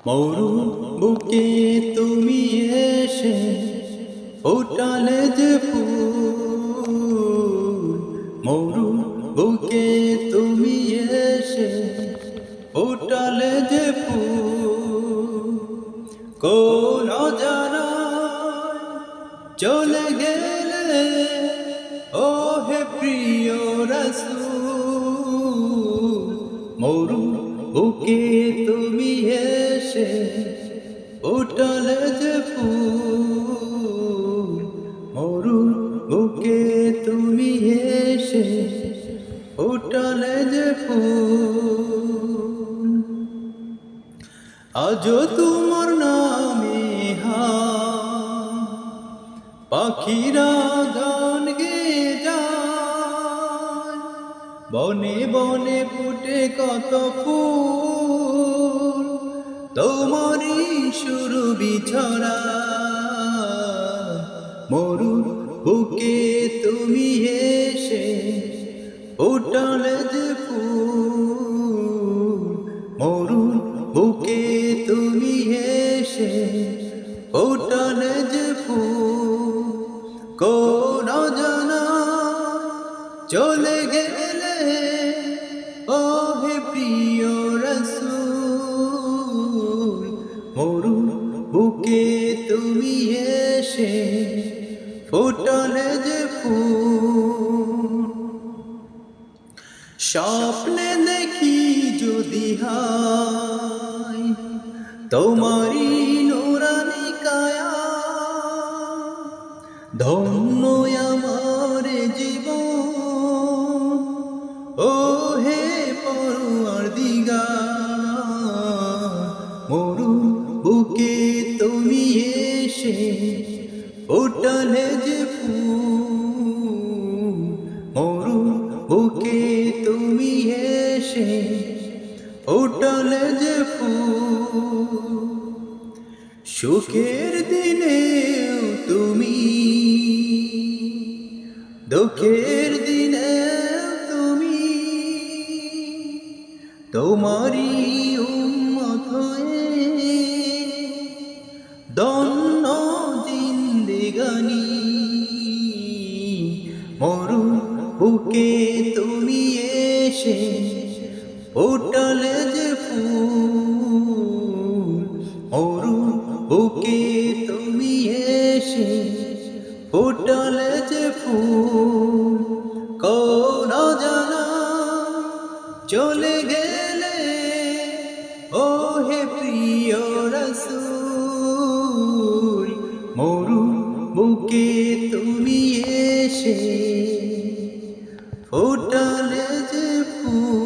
মরু বুকে তুমি এসে ফোটালে যে ফুল, মরু বুকে তুমি এসে ফোটালে যে ফুল, কোন অজানায় চলে গেলে ও হে প্রিয় রাসূল। মরু বুকে তুমি এসে ফোটালে যে ফুল, মরু বুকে তুমি এসে ফোটালে যে ফুল। আজও তোমার নামে পাখিরা গান গেয়ে যায়, বনে বনে ফুটে কত ফুল, তোমারই সুরভি ছড়ায়। মরুর বুকে তুমি এসে ফোটালে যে ফুল, মরুর বুকে তুমি এসে ফোটালে যে ফুল, কোন অজানা চলে গেলে ও হে প্রিয় রাসূল। মরুর বুকে তুমি এসে ফোটালে যে ফুল। স্বপ্নে দেখি যদি হায় তোমারি নূরানি কায়া, ধন্য আমার জীবন ও হে পরওয়ারদিগার। মরুর বুকে তুমি এসে ফোটালে যে ফুল, মরুর বুকে তুমি এসে ফোটালে যে ফুল। সুখের দিনেও তুমি, দুঃখের দিনেও তুমি, তোমারই উম্মত হয়ে ধন্য জিন্দেগানি। মরুর বুকে তুমি এসে ফোটালে যে ফুল, মরুর বুকে তুমি এসে ফোটালে যে ফুল, কোন অজানা চলে গেলে ও হে প্রিয় রাসূল। মরুর বুকে তুমি এসে ফোটালে যে ফুল।